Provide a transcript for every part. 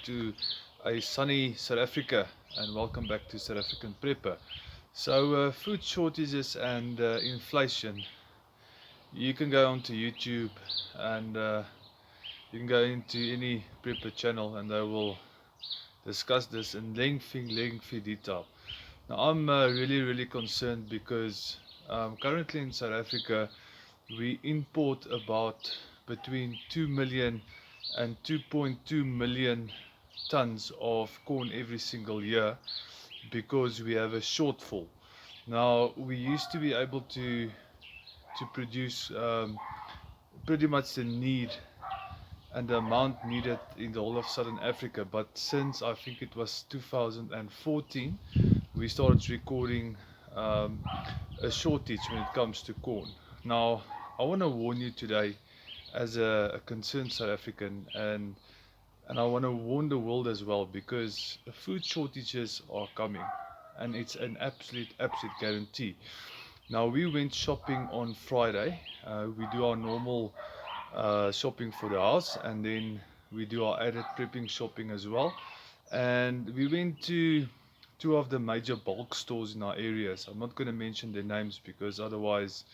to a sunny South Africa, and welcome back to South African Prepper. So, food shortages and inflation. You can go onto YouTube and you can go into any prepper channel and they will discuss this in lengthy detail. Now, I'm really concerned because currently in South Africa we import about between 2 million and 2.2 million tons of corn every single year because we have a shortfall. Now we used to be able to produce pretty much the need and the amount needed in the whole of Southern Africa, but since I think it was 2014 we started recording um, a shortage when it comes to corn. Now I want to warn you today as a concerned South African, and I want to warn the world as well, because food shortages are coming and it's an absolute guarantee. Now we went shopping on Friday. We do our normal shopping for the house, and then we do our added prepping shopping as well. And we went to two of the major bulk stores in our areas. I'm not going to mention their names because otherwise,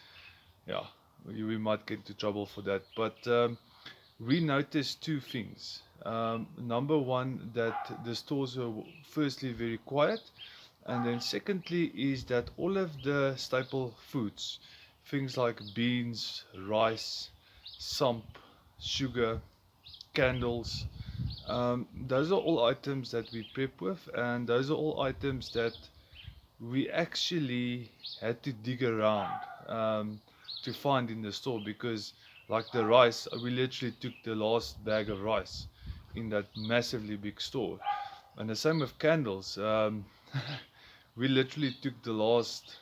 yeah, we might get into trouble for that. But we noticed two things. Number one, that the stores were firstly very quiet, and then secondly is that all of the staple foods, things like beans, rice, sump, sugar, candles, those are all items that we prep with, and those are all items that we actually had to dig around to find in the store, because like the rice, we literally took the last bag of rice in that massively big store. And the same with candles. We literally took the last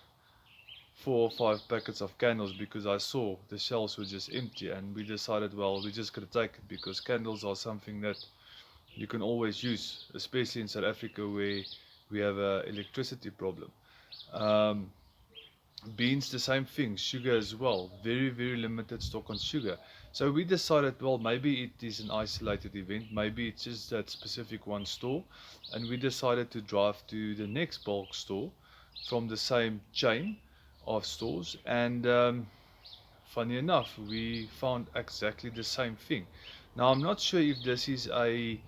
4 or 5 packets of candles because I saw the shelves were just empty, and we decided, well, we're just going to take it because candles are something that you can always use, especially in South Africa where we have a electricity problem. Um, Beans, the same thing. Sugar as well. Very limited stock on sugar. So we decided, well, maybe it is an isolated event. Maybe it's just that specific one store. And we decided to drive to the next bulk store from the same chain of stores. And funny enough, we found exactly the same thing. Now, I'm not sure if this is a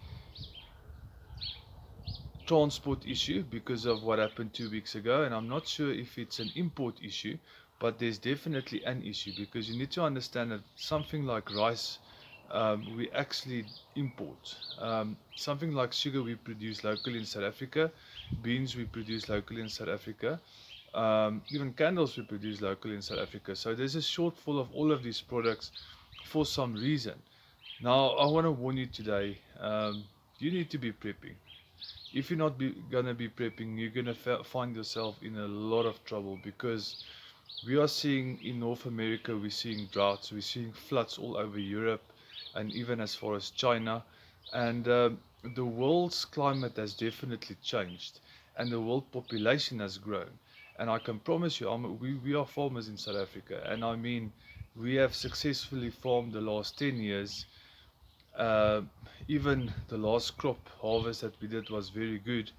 transport issue because of what happened 2 weeks ago, and I'm not sure if it's an import issue, but there's definitely an issue, because you need to understand that something like rice, we actually import. Something like sugar we produce locally in South Africa, beans we produce locally in South Africa, even candles we produce locally in South Africa. So there's a shortfall of all of these products for some reason. Now I want to warn you today, you need to be prepping. If you're not gonna be prepping, you're gonna find yourself in a lot of trouble, because we are seeing in North America, we're seeing droughts, we're seeing floods all over Europe, and even as far as China. And the world's climate has definitely changed, and the world population has grown. And I can promise you, we are farmers in South Africa, and I mean, we have successfully farmed the last 10 years. uh, Even the last crop harvest that we did was very good,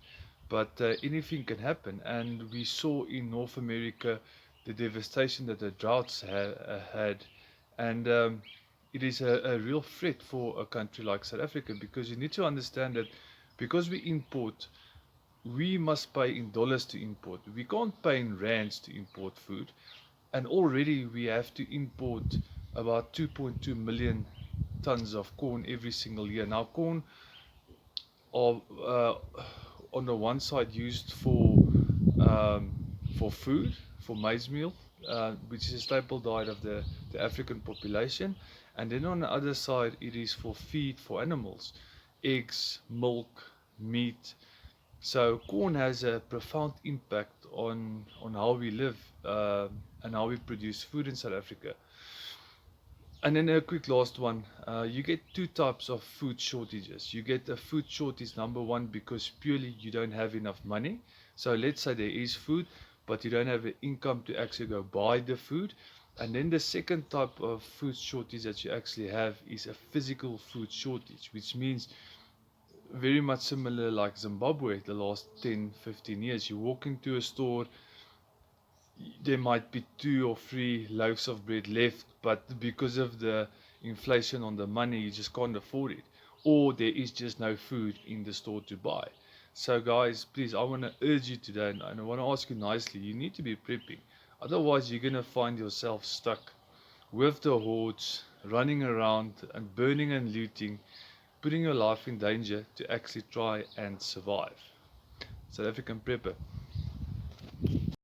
but anything can happen. And we saw in North America the devastation that the droughts had, and it is a real threat for a country like South Africa, because you need to understand that because we import, we must pay in dollars to import. We can't pay in rands to import food, and already we have to import about 2.2 million tons of corn every single year. Now, corn are on the one side used um, for food, for maize meal, which is a staple diet of the African population, and then on the other side it is for feed for animals, eggs, milk, meat. So corn has a profound impact on how we live, and how we produce food in South Africa. And then a quick last one. You get two types of food shortages. You get a food shortage, number one, because purely you don't have enough money. So let's say there is food, but you don't have the income to actually go buy the food. And then the second type of food shortage that you actually have is a physical food shortage, which means very much similar like Zimbabwe the last 10-15 years. You walk into a store, there might be 2 or 3 loaves of bread left, but because of the inflation on the money, you just can't afford it, or there is just no food in the store to buy. So, guys, please, I want to urge you today, and I want to ask you nicely, you need to be prepping. Otherwise, you're going to find yourself stuck with the hordes running around and burning and looting, putting your life in danger to actually try and survive. South African Prepper.